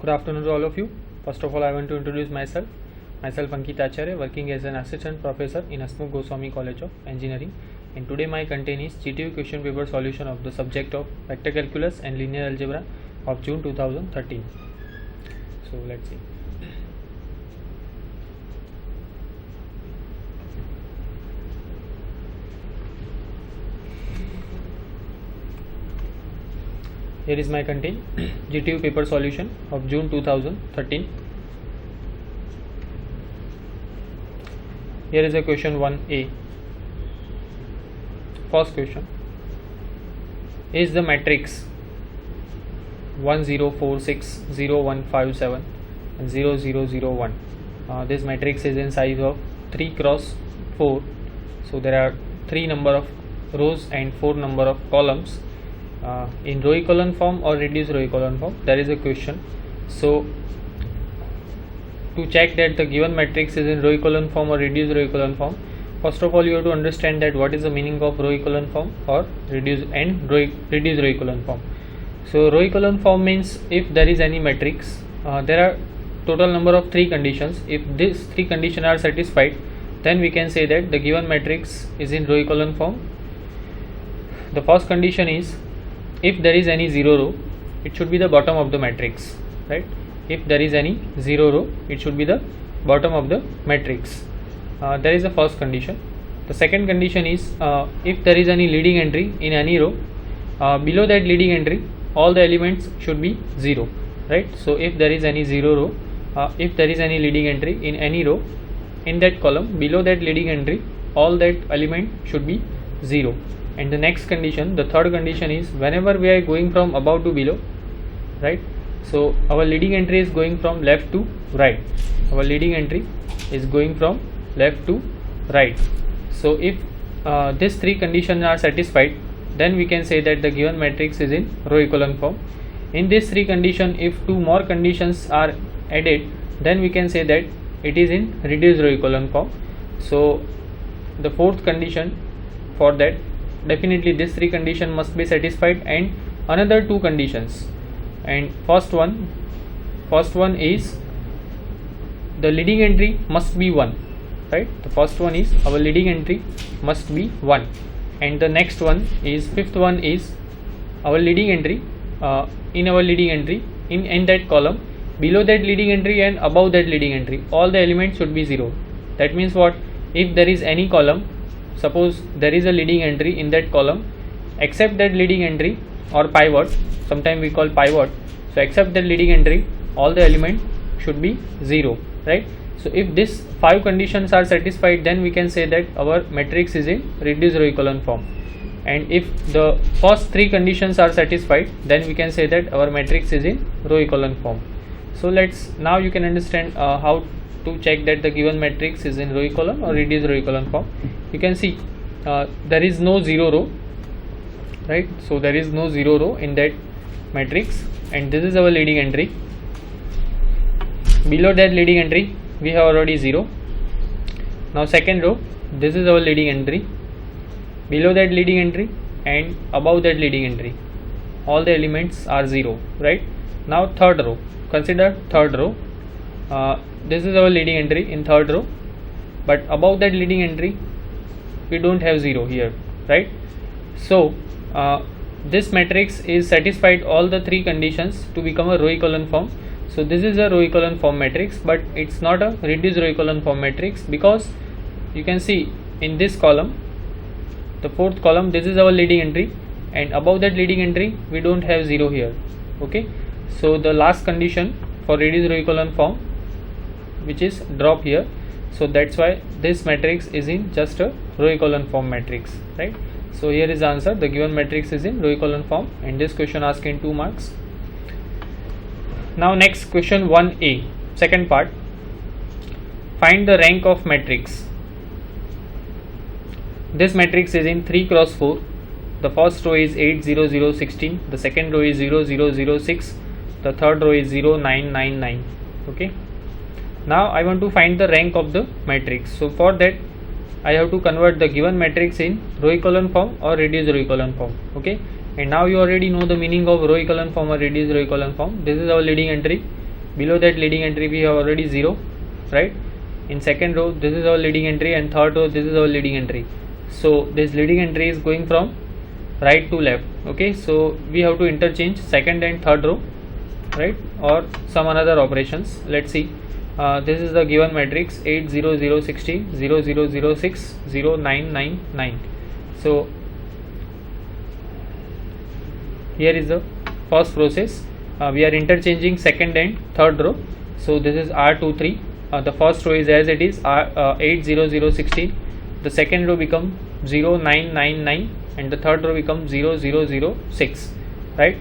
Good afternoon to all of you. First of all, I want to introduce myself. Myself Ankit Acharya, working as an assistant professor in Hasmukh Goswami College of Engineering. And today my content is GTU question paper solution of the subject of vector calculus and linear algebra of June 2013. So let's see. Here is my content GTU paper solution of June 2013. Here is a question 1a. First question: is the matrix 1 0 4 6 0 1 5 7 and 0 0 0 1. This matrix is in size of 3 cross 4. So there are 3 number of rows and 4 number of columns. In row echelon form or reduced row echelon form, there is a question. So to check that the given matrix is in row echelon form or reduced row echelon form, first of all you have to understand that what is the meaning of row echelon form or reduced row echelon form. So row echelon form means if there is any matrix, there are total number of 3 conditions. If these 3 conditions are satisfied, then we can say that the given matrix is in row echelon form. The first condition is, if there is any 0 row, it should be the bottom of the matrix, right? If there is any 0 row, it should be the bottom of the matrix. There is the first condition. The second condition is, if there is any leading entry in any row, below that leading entry all the elements should be 0, right? So if there is any 0 row, if there is any leading entry in any row in that column, below that leading entry all that element should be 0. And the next condition, the third condition, is whenever we are going from above to below, right? So our leading entry is going from left to right. Our leading entry is going from left to right. So if these 3 conditions are satisfied, then we can say that the given matrix is in row echelon form. In these 3 conditions, if 2 more conditions are added, then we can say that it is in reduced row echelon form. So the fourth condition, for that, definitely these 3 conditions must be satisfied and another 2 conditions. And first one is the leading entry must be 1, right? The first one is our leading entry must be 1, and the next one is, fifth one is, our leading entry in our leading entry in that column, below that leading entry and above that leading entry all the elements should be 0. That means what? If there is any column, suppose there is a leading entry in that column, except that leading entry or pivot, sometimes we call pivot, so except that leading entry all the elements should be 0, right? So if these 5 conditions are satisfied, then we can say that our matrix is in reduced row echelon form. And if the first 3 conditions are satisfied, then we can say that our matrix is in row echelon form. So now you can understand how to check that the given matrix is in row echelon or reduced row echelon form. You can see there is no 0 row, right? So there is no 0 row in that matrix, and this is our leading entry. Below that leading entry we have already 0. Now second row, this is our leading entry. Below that leading entry and above that leading entry all the elements are 0, right? Now third row, consider third row. This is our leading entry in third row, but above that leading entry we don't have 0 here, right? So this matrix is satisfied all the 3 conditions to become a row echelon form. So this is a row echelon form matrix, but it's not a reduced row echelon form matrix, because you can see in this column, the 4th column, this is our leading entry, and above that leading entry we don't have 0 here, okay? So the last condition for reduced row echelon form, which is drop here. So that's why this matrix is in just a row echelon form matrix, right? So here is the answer. The given matrix is in row echelon form, and this question asked in 2 marks. Now next question 1a, second part. Find the rank of matrix. This matrix is in 3 cross 4. The first row is 8 0 0 16. The second row is 0 0 0 6. The third row is 0 9 9 9. Okay. Now I want to find the rank of the matrix. So for that I have to convert the given matrix in row echelon form or reduced row echelon form. Okay. And now you already know the meaning of row echelon form or reduced row echelon form. This is our leading entry. below that leading entry we have already 0, right? In second row this is our leading entry, and third row this is our leading entry. So this leading entry is going from right to left. Okay, so we have to interchange second and third row, right, or some another operations. Let's see. This is the given matrix 8 0 0 16 0 0 0 6 0 9 9 9. So here is the first process. We are interchanging second and third row. So this is R23. The first row is as it is, 8 0 0 16. The second row become 0 9 9 9, and the third row becomes 0 0 0 6, right?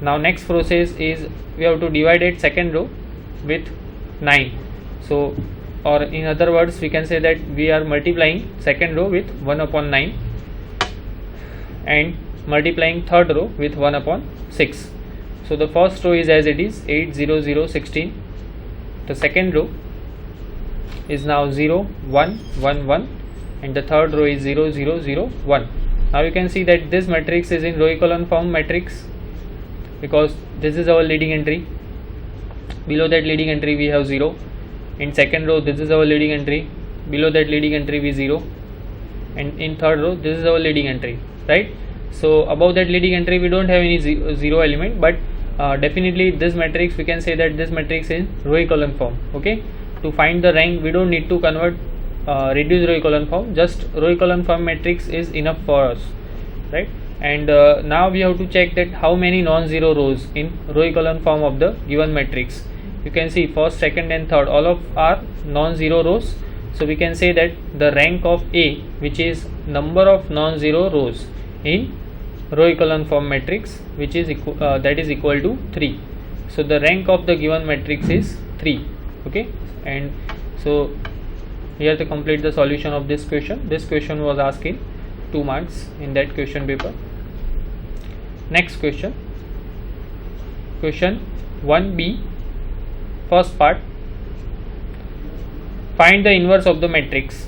Now next process is we have to divide it second row with 9. So, or in other words we can say that we are multiplying second row with 1 upon 9 and multiplying third row with 1 upon 6. So the first row is as it is, 8 0 0 16. The second row is now 0 1 1 1, and the third row is 0 0 0 1. Now you can see that this matrix is in row echelon form matrix, because this is our leading entry. Below that leading entry we have 0. In second row this is our leading entry. Below that leading entry we 0, and in third row this is our leading entry, right? So above that leading entry we don't have any zero element, but definitely this matrix we can say that this matrix is row echelon form. Okay, to find the rank we don't need to convert reduce row echelon form, just row echelon form matrix is enough for us, right? And now we have to check that how many non-zero rows in row echelon form of the given matrix. You can see first, second and third all of are non-zero rows. So we can say that the rank of A, which is number of non-zero rows in row echelon form matrix, which is that is equal to 3. So the rank of the given matrix is 3. Okay, and so here to complete the solution of this question. This question was asked in 2 marks in that question paper. Next question, question 1b, first part. Find the inverse of the matrix.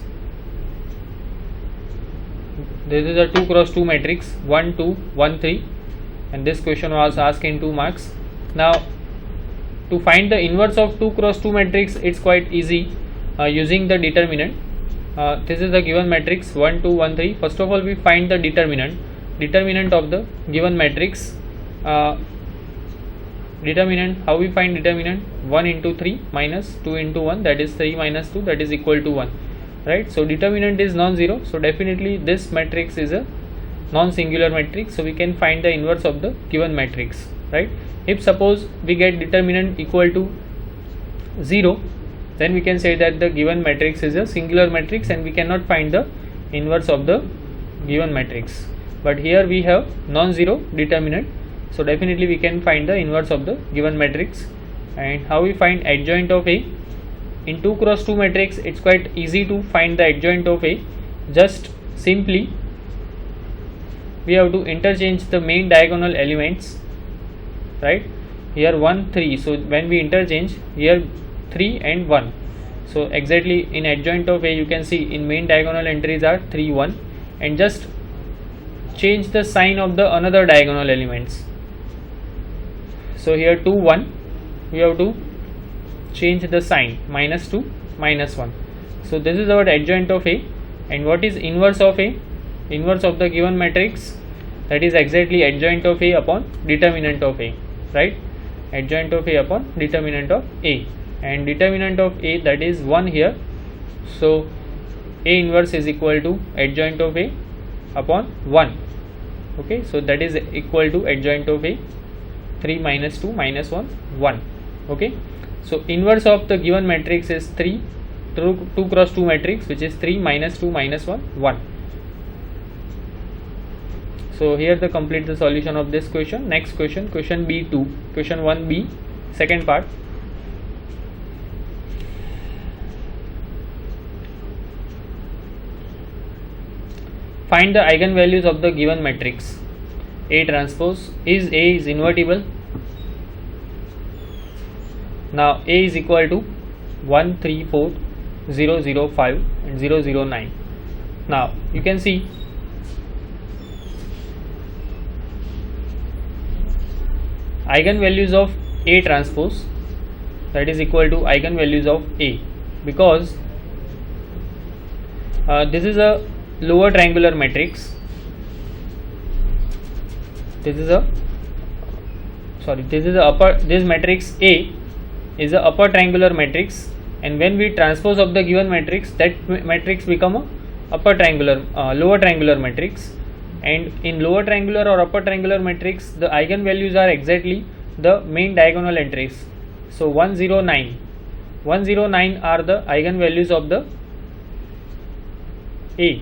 This is a 2 cross 2 matrix 1 2 1 3, and this question was asked in 2 marks. Now to find the inverse of 2 cross 2 matrix, it's quite easy using the determinant. This is the given matrix 1 2 1 3. First of all we find the determinant of the given matrix. Determinant, how we find determinant? 1 into 3 minus 2 into 1, that is 3 minus 2, that is equal to 1, right? So determinant is non-zero, so definitely this matrix is a non-singular matrix, so we can find the inverse of the given matrix, right? If suppose we get determinant equal to 0, then we can say that the given matrix is a singular matrix and we cannot find the inverse of the given matrix. But here we have non-zero determinant, so definitely we can find the inverse of the given matrix. And how we find adjoint of A? In 2 cross 2 matrix it's quite easy to find the adjoint of A. Just simply we have to interchange the main diagonal elements, right? Here 1 3, so when we interchange here 3 and 1, so exactly in adjoint of A you can see in main diagonal entries are 3 1, and just change the sign of the another diagonal elements. So here 2 1, we have to change the sign, minus 2 minus 1. So this is our adjoint of A. And what is inverse of A? Inverse of the given matrix, that is exactly adjoint of A upon determinant of A, right? Adjoint of A upon determinant of A, and determinant of A, that is 1 here. So A inverse is equal to adjoint of A upon 1. Okay, so that is equal to adjoint of A, 3 minus 2 minus 1 1. Okay, so inverse of the given matrix is 3, 2 cross 2 matrix, which is 3 minus 2 minus 1 1. So here to complete the solution of this question. Next question, question B2, question 1b, second part. Find the eigenvalues of the given matrix A transpose. Is A is invertible? Now A is equal to 1 3 4 0 0 5 and 0 0 9. Now you can see eigenvalues of A transpose, that is equal to eigenvalues of A, because this is a lower triangular matrix. This matrix A is a upper triangular matrix, and when we transpose of the given matrix, that matrix become a lower triangular matrix. And in lower triangular or upper triangular matrix, the eigenvalues are exactly the main diagonal entries. So 109 are the eigenvalues of the A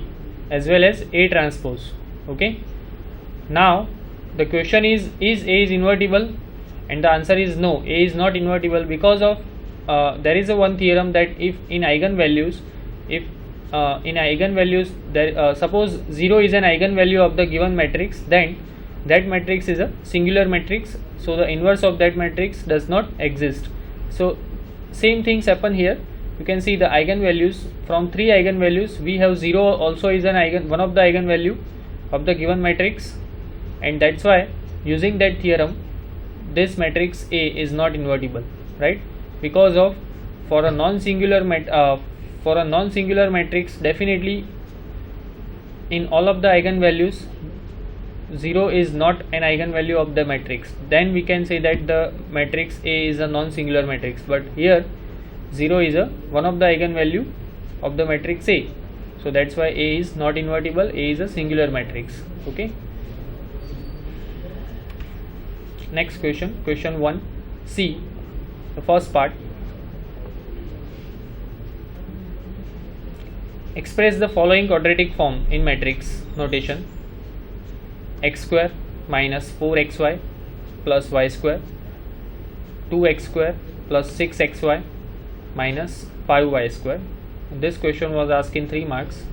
as well as A transpose. Okay, now the question is A is invertible? And the answer is no, A is not invertible, because of there is a one theorem that if in eigenvalues there, suppose 0 is an eigenvalue of the given matrix, then that matrix is a singular matrix, so the inverse of that matrix does not exist. So same things happen here. You can see the eigenvalues, from 3 eigenvalues we have 0 also is an one of the eigenvalue of the given matrix, and that's why using that theorem this matrix A is not invertible, right? Because of for a non-singular matrix, definitely in all of the eigenvalues 0 is not an eigenvalue of the matrix, then we can say that the matrix A is a non-singular matrix. But here 0 is one of the eigenvalue of the matrix A, so that's why A is not invertible, A is a singular matrix. Okay, next question 1C, the first part. Express the following quadratic form in matrix notation: x square minus 4xy plus y square, 2x square plus 6xy minus 5y square. This question was asked in 3 marks.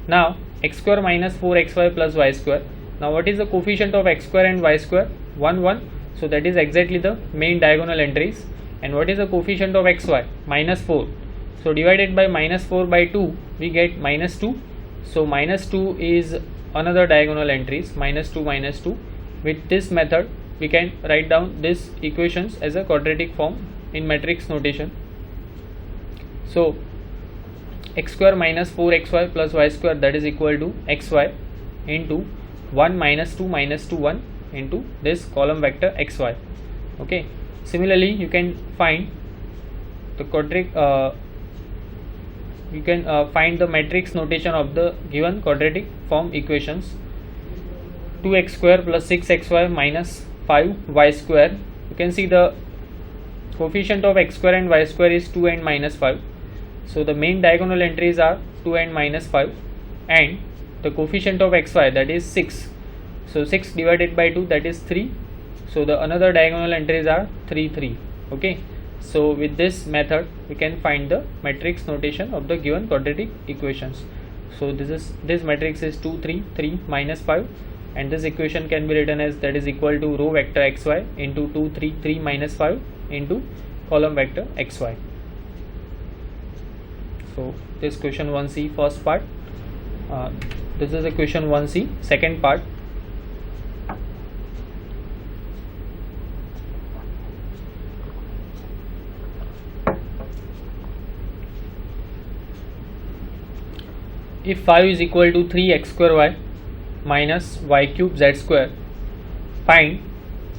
Now x square minus 4xy plus y square. Now what is the coefficient of x square and y square? 1 1, so that is exactly the main diagonal entries. And what is the coefficient of xy? Minus 4. So divided by minus 4 by 2 we get minus 2. So minus 2 is another diagonal entries, minus 2 minus 2. With this method we can write down these equations as a quadratic form in matrix notation. So x square minus 4xy plus y square, that is equal to xy into 1 minus 2 minus 2 1 into this column vector xy. Okay, similarly you can find the quadratic find the matrix notation of the given quadratic form equations. 2x square plus 6xy minus 5y square. You can see the coefficient of x square and y square is 2 and minus 5. So the main diagonal entries are 2 and minus 5, and the coefficient of xy, that is 6. So 6 divided by 2, that is 3. So the another diagonal entries are 3 3. Okay, so with this method we can find the matrix notation of the given quadratic equations. So this matrix is 2 3 3 minus 5, and this equation can be written as, that is equal to row vector xy into 2 3 3 minus 5 into column vector xy. So this question 1C first part. This is a question 1C second part. If 5 is equal to 3x square y minus y cube z square, find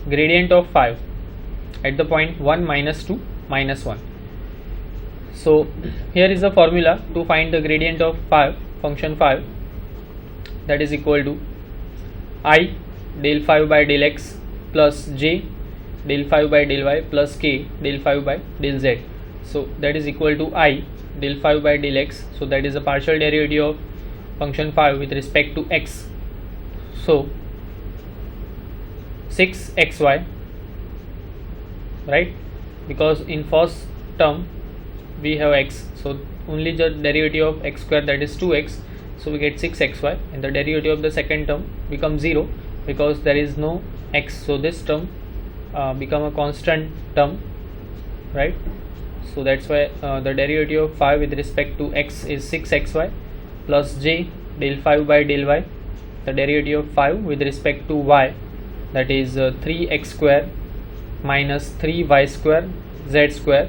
gradient of 5 at the point 1 minus 2 minus 1. So here is the formula to find the gradient of 5, function 5, that is equal to I del 5 by del x plus j del 5 by del y plus k del 5 by del z. So that is equal to I del 5 by del x, so that is the partial derivative of function 5 with respect to x. So 6xy, right, because in first term we have x, so only the derivative of x square, that is 2x, so we get 6xy, and the derivative of the second term becomes 0 because there is no x, so this term become a constant term, right? So that's why the derivative of 5 with respect to x is 6xy plus j del 5 by del y, the derivative of 5 with respect to y, that is 3x square minus 3y square z square,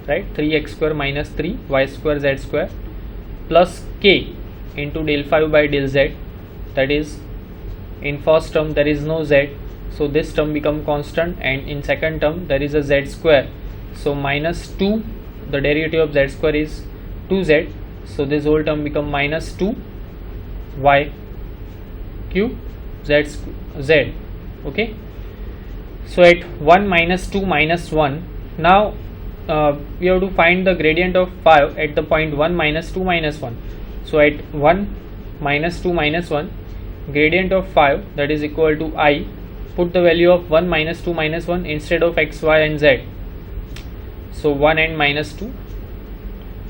right? 3x square minus 3y square z square plus k into del phi by del z, that is in first term there is no z, so this term become constant, and in second term there is a z square, so minus 2, the derivative of z square is 2z, so this whole term become minus 2 y cube z. Okay, so at 1 minus 2 minus 1, now we have to find the gradient of 5 at the point 1 minus 2 minus 1. So at 1 minus 2 minus 1, gradient of 5, that is equal to I. Put the value of 1 minus 2 minus 1 instead of x, y and z. So 1 and minus 2,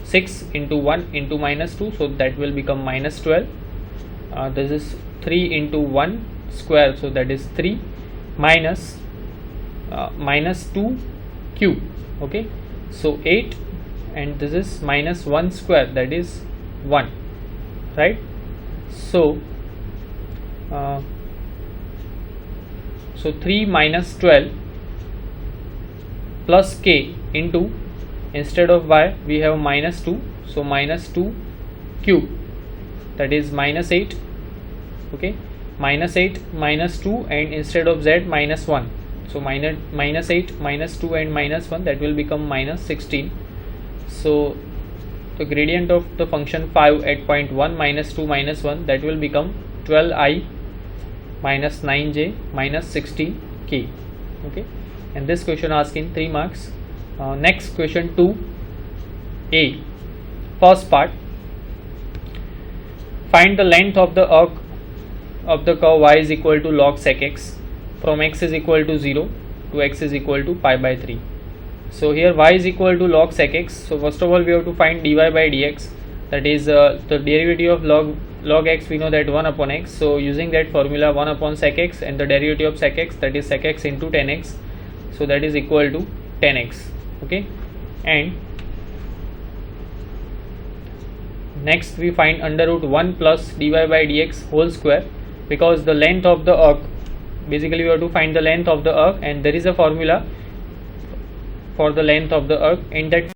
6 into 1 into minus 2, so that will become minus 12. This is 3 into 1 square, so that is 3 minus minus 2 cube. Okay, so 8, and this is minus 1 square, that is 1, right? So so 3 minus 12 plus k into, instead of y we have minus 2, so minus 2 cube, that is minus 8. Okay, minus 8 minus 2, and instead of z minus 1, so minus 8 minus 2 and minus 1, that will become minus 16. So the gradient of the function 5 at point 1 minus 2 minus 1, that will become 12i minus 9j minus 16k. Okay, and this question asked in 3 marks. Next question 2a, first part, find the length of the arc of the curve y is equal to log sec x from x is equal to 0 to x is equal to pi by 3. So here y is equal to log sec x, so first of all we have to find dy by dx, that is the derivative of log x, we know that 1 upon x, so using that formula 1 upon sec x, and the derivative of sec x, that is sec x into tan x, so that is equal to tan x. Okay, and next we find under root 1 plus dy by dx whole square, because the length of the arc, basically we have to find the length of the arc, and there is a formula for the length of the arc, and that